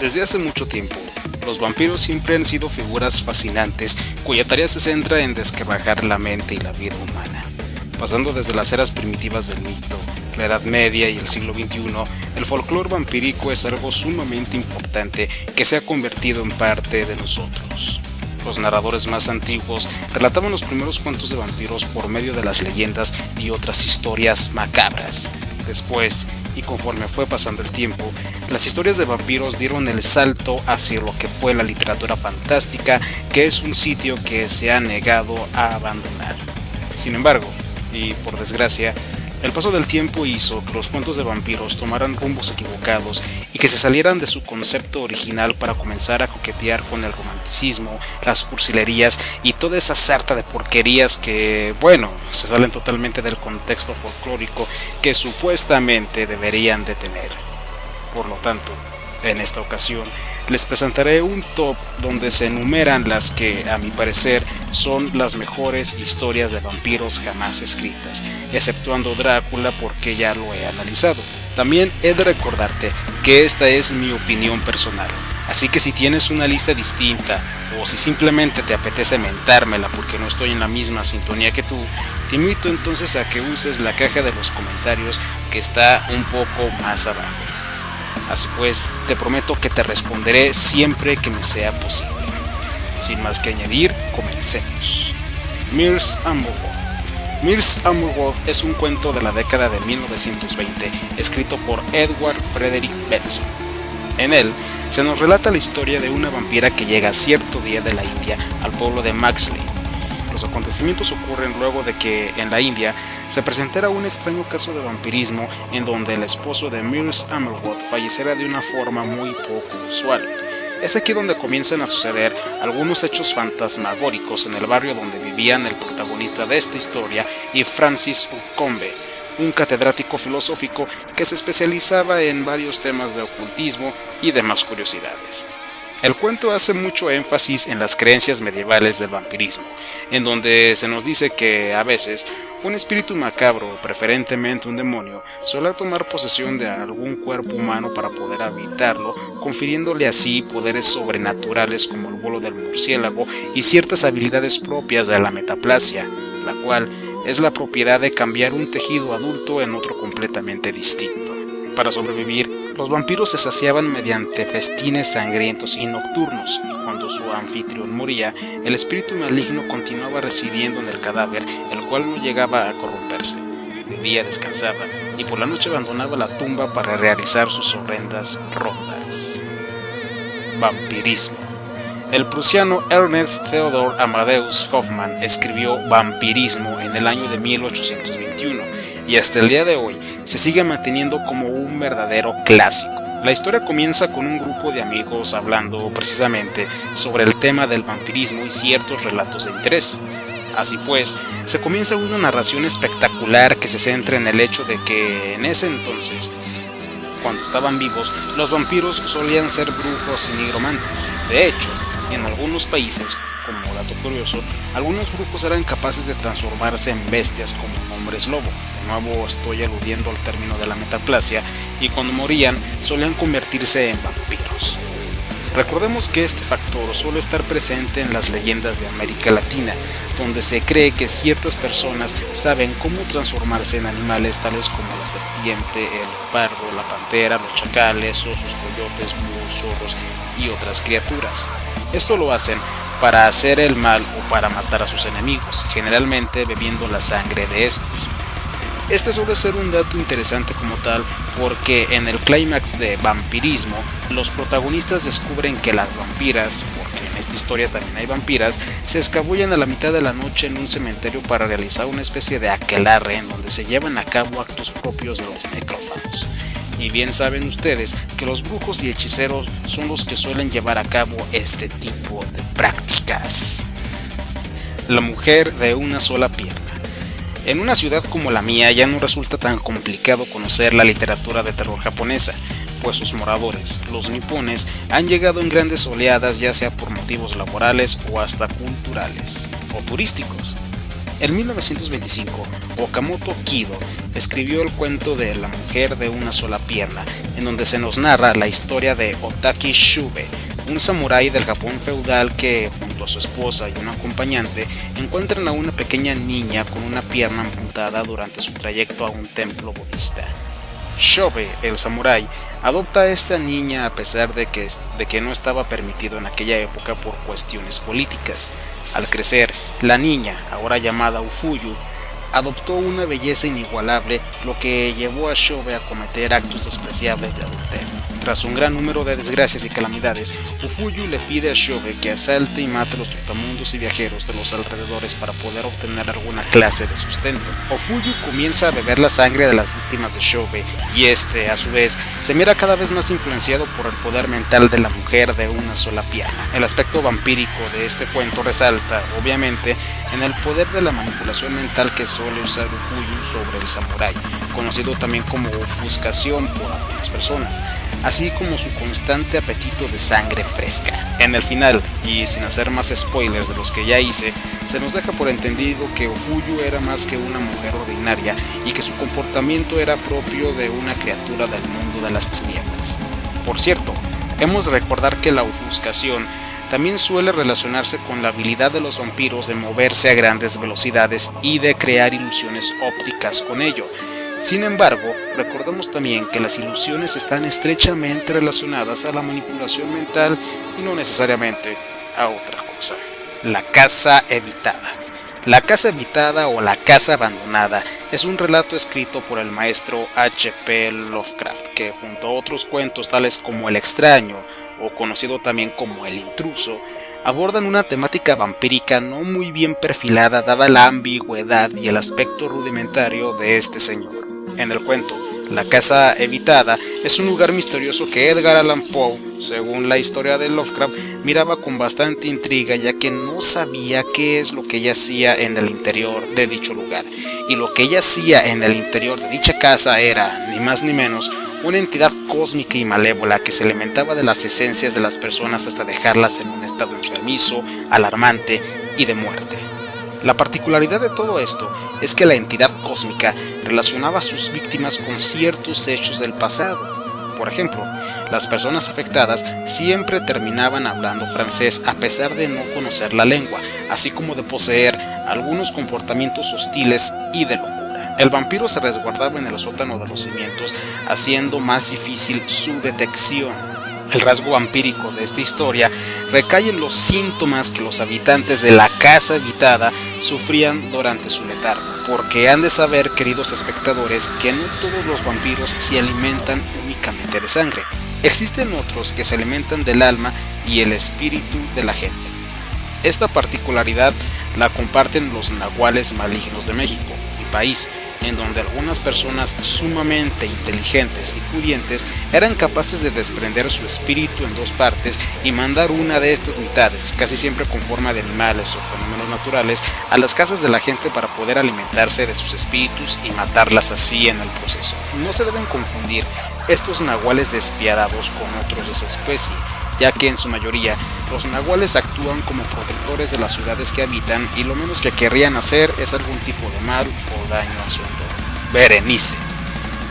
Desde hace mucho tiempo, los vampiros siempre han sido figuras fascinantes cuya tarea se centra en desquebrajar la mente y la vida humana. Pasando desde las eras primitivas del mito, la Edad Media y el siglo XXI, el folclore vampírico es algo sumamente importante que se ha convertido en parte de nosotros. Los narradores más antiguos relataban los primeros cuentos de vampiros por medio de las leyendas y otras historias macabras. Después, y conforme fue pasando el tiempo, las historias de vampiros dieron el salto hacia lo que fue la literatura fantástica, que es un sitio que se ha negado a abandonar. Sin embargo, y por desgracia, el paso del tiempo hizo que los cuentos de vampiros tomaran rumbos equivocados y que se salieran de su concepto original para comenzar a coquetear con el romanticismo, las cursilerías y toda esa sarta de porquerías que, se salen totalmente del contexto folclórico que supuestamente deberían de tener. Por lo tanto, en esta ocasión, les presentaré un top donde se enumeran las que, a mi parecer, son las mejores historias de vampiros jamás escritas, exceptuando Drácula porque ya lo he analizado. También he de recordarte que esta es mi opinión personal, así que si tienes una lista distinta o si simplemente te apetece mentármela porque no estoy en la misma sintonía que tú, te invito entonces a que uses la caja de los comentarios que está un poco más abajo. Así pues, te prometo que te responderé siempre que me sea posible. Sin más que añadir, comencemos. Mirs Amorgoth. Mirs Amorgoth es un cuento de la década de 1920, escrito por Edward Frederick Benson. En él, se nos relata la historia de una vampira que llega cierto día de la India al pueblo de Maxley. Los acontecimientos ocurren luego de que, en la India, se presentara un extraño caso de vampirismo en donde el esposo de Mirs Amorgoth falleciera de una forma muy poco usual. Es aquí donde comienzan a suceder algunos hechos fantasmagóricos en el barrio donde vivían el protagonista de esta historia y Francis Ucombe, un catedrático filosófico que se especializaba en varios temas de ocultismo y demás curiosidades. El cuento hace mucho énfasis en las creencias medievales del vampirismo, en donde se nos dice que, a veces, un espíritu macabro, preferentemente un demonio, suele tomar posesión de algún cuerpo humano para poder habitarlo, confiriéndole así poderes sobrenaturales como el vuelo del murciélago y ciertas habilidades propias de la metaplasia, la cual es la propiedad de cambiar un tejido adulto en otro completamente distinto. Para sobrevivir, los vampiros se saciaban mediante festines sangrientos y nocturnos, y cuando su anfitrión moría, el espíritu maligno continuaba residiendo en el cadáver, el cual no llegaba a corromperse. De día descansaba, y por la noche abandonaba la tumba para realizar sus horrendas rondas. Vampirismo. El prusiano Ernst Theodor Amadeus Hoffmann escribió Vampirismo en el año de 1821 y hasta el día de hoy se sigue manteniendo como un verdadero clásico. La historia comienza con un grupo de amigos hablando precisamente sobre el tema del vampirismo y ciertos relatos de interés. Así pues, se comienza una narración espectacular que se centra en el hecho de que en ese entonces, cuando estaban vivos, los vampiros solían ser brujos y nigromantes. De hecho, en algunos países, como dato curioso, algunos brujos eran capaces de transformarse en bestias como hombres lobo. De nuevo estoy aludiendo al término de la metaplasia, y cuando morían solían convertirse en vampiros. Recordemos que este factor suele estar presente en las leyendas de América Latina, donde se cree que ciertas personas saben cómo transformarse en animales tales como la serpiente, el leopardo, la pantera, los chacales, osos, coyotes, búhos, zorros y otras criaturas. Esto lo hacen para hacer el mal o para matar a sus enemigos, generalmente bebiendo la sangre de estos. Este suele ser un dato interesante como tal, porque en el clímax de Vampirismo, los protagonistas descubren que las vampiras, porque en esta historia también hay vampiras, se escabullen a la mitad de la noche en un cementerio para realizar una especie de aquelarre en donde se llevan a cabo actos propios de los necrófagos. Y bien saben ustedes que los brujos y hechiceros son los que suelen llevar a cabo este tipo de prácticas. La mujer de una sola pierna. En una ciudad como la mía ya no resulta tan complicado conocer la literatura de terror japonesa, pues sus moradores, los nipones, han llegado en grandes oleadas ya sea por motivos laborales o hasta culturales o turísticos. En 1925, Okamoto Kido escribió el cuento de La mujer de una sola pierna, en donde se nos narra la historia de Otaki Shube, un samurái del Japón feudal que, junto a su esposa y un acompañante, encuentran a una pequeña niña con una pierna amputada durante su trayecto a un templo budista. Shobe, el samurái, adopta a esta niña a pesar de que no estaba permitido en aquella época por cuestiones políticas. Al crecer, la niña, ahora llamada Ufuyu, adoptó una belleza inigualable, lo que llevó a Shobe a cometer actos despreciables de adulterio. Tras un gran número de desgracias y calamidades, Ufuyu le pide a Shobe que asalte y mate a los trotamundos y viajeros de los alrededores para poder obtener alguna clase de sustento. Ufuyu comienza a beber la sangre de las víctimas de Shobe y este, a su vez, se mira cada vez más influenciado por el poder mental de la mujer de una sola pierna. El aspecto vampírico de este cuento resalta, obviamente, en el poder de la manipulación mental que suele usar Ufuyu sobre el samurái, conocido también como ofuscación por algunas personas, así como su constante apetito de sangre fresca. En el final, y sin hacer más spoilers de los que ya hice, se nos deja por entendido que Ufuyu era más que una mujer ordinaria y que su comportamiento era propio de una criatura del mundo de las tinieblas. Por cierto, hemos de recordar que la ofuscación también suele relacionarse con la habilidad de los vampiros de moverse a grandes velocidades y de crear ilusiones ópticas con ello. Sin embargo, recordemos también que las ilusiones están estrechamente relacionadas a la manipulación mental y no necesariamente a otra cosa. La casa evitada. La casa evitada o la casa abandonada es un relato escrito por el maestro H.P. Lovecraft que, junto a otros cuentos tales como El extraño o conocido también como El intruso, abordan una temática vampírica no muy bien perfilada dada la ambigüedad y el aspecto rudimentario de este señor. En el cuento, la casa evitada es un lugar misterioso que Edgar Allan Poe, según la historia de Lovecraft, miraba con bastante intriga ya que no sabía qué es lo que ella hacía en el interior de dicho lugar, y lo que ella hacía en el interior de dicha casa era, ni más ni menos, una entidad cósmica y malévola que se alimentaba de las esencias de las personas hasta dejarlas en un estado enfermizo, alarmante y de muerte. La particularidad de todo esto es que la entidad cósmica relacionaba a sus víctimas con ciertos hechos del pasado. Por ejemplo, las personas afectadas siempre terminaban hablando francés a pesar de no conocer la lengua, así como de poseer algunos comportamientos hostiles y de locura. El vampiro se resguardaba en el sótano de los cimientos, haciendo más difícil su detección. El rasgo vampírico de esta historia recae en los síntomas que los habitantes de la casa habitada sufrían durante su letargo, porque han de saber, queridos espectadores, que no todos los vampiros se alimentan únicamente de sangre. Existen otros que se alimentan del alma y el espíritu de la gente. Esta particularidad la comparten los nahuales malignos de México, mi país, en donde algunas personas sumamente inteligentes y pudientes eran capaces de desprender su espíritu en dos partes y mandar una de estas mitades, casi siempre con forma de animales o fenómenos naturales, a las casas de la gente para poder alimentarse de sus espíritus y matarlas así en el proceso. No se deben confundir estos nahuales despiadados con otros de esa especie, ya que en su mayoría los nahuales actúan como protectores de las ciudades que habitan y lo menos que querrían hacer es algún tipo de mal o daño a su entorno. Berenice.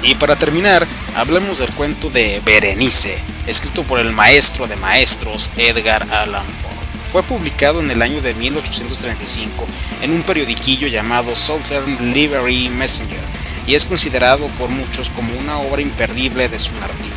Y para terminar, hablemos del cuento de Berenice, escrito por el maestro de maestros Edgar Allan Poe. Fue publicado en el año de 1835 en un periodiquillo llamado Southern Liberty Messenger y es considerado por muchos como una obra imperdible de su narrativa.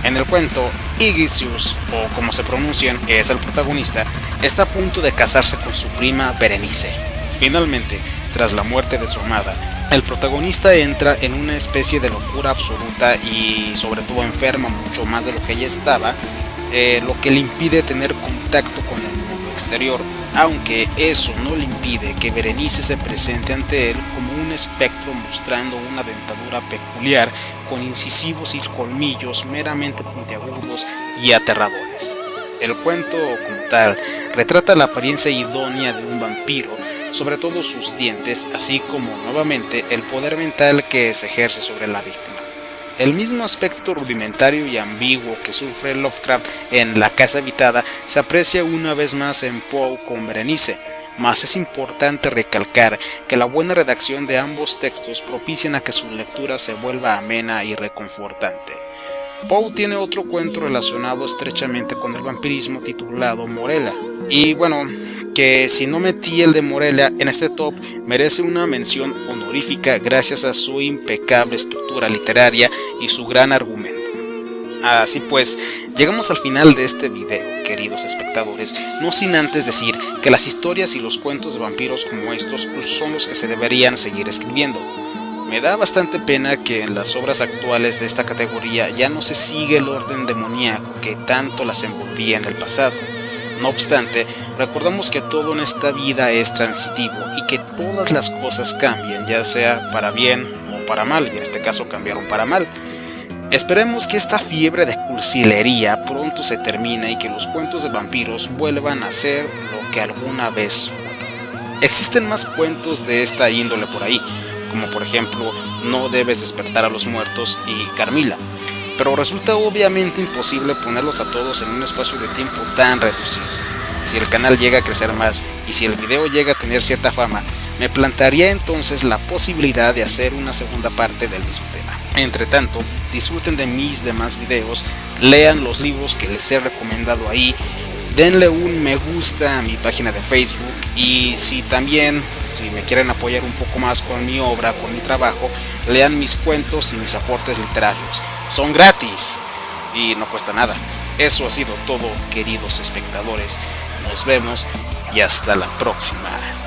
En el cuento, Igisius, o como se pronuncian, que es el protagonista, está a punto de casarse con su prima Berenice. Finalmente, tras la muerte de su amada, el protagonista entra en una especie de locura absoluta y sobre todo enferma mucho más de lo que ella estaba, lo que le impide tener contacto con el mundo exterior, aunque eso no le impide que Berenice se presente ante él como un espectro mostrando una dentadura peculiar con incisivos y colmillos meramente puntiagudos y aterradores. El cuento, como tal, retrata la apariencia idónea de un vampiro, sobre todo sus dientes, así como, nuevamente, el poder mental que se ejerce sobre la víctima. El mismo aspecto rudimentario y ambiguo que sufre Lovecraft en La casa habitada se aprecia una vez más en Poe con Berenice, mas es importante recalcar que la buena redacción de ambos textos propician a que su lectura se vuelva amena y reconfortante. Poe tiene otro cuento relacionado estrechamente con el vampirismo titulado Morella, y bueno, que si no metí el de Morella en este top, merece una mención honorífica gracias a su impecable estructura literaria y su gran argumento. Así pues, llegamos al final de este video, queridos espectadores, no sin antes decir que las historias y los cuentos de vampiros como estos son los que se deberían seguir escribiendo. Me da bastante pena que en las obras actuales de esta categoría ya no se sigue el orden demoníaco que tanto las envolvía en el pasado. No obstante, recordamos que todo en esta vida es transitivo y que todas las cosas cambian, ya sea para bien o para mal, y en este caso cambiaron para mal. Esperemos que esta fiebre de cursilería pronto se termine y que los cuentos de vampiros vuelvan a ser lo que alguna vez fueron. Existen más cuentos de esta índole por ahí, como por ejemplo No debes despertar a los muertos y Carmilla, pero resulta obviamente imposible ponerlos a todos en un espacio de tiempo tan reducido. Si el canal llega a crecer más y si el video llega a tener cierta fama, me plantearía entonces la posibilidad de hacer una segunda parte del mismo tema. Entre tanto, disfruten de mis demás videos, lean los libros que les he recomendado ahí, denle un me gusta a mi página de Facebook y si me quieren apoyar un poco más con mi obra, con mi trabajo, lean mis cuentos y mis aportes literarios. Son gratis y no cuesta nada. Eso ha sido todo, queridos espectadores. Nos vemos y hasta la próxima.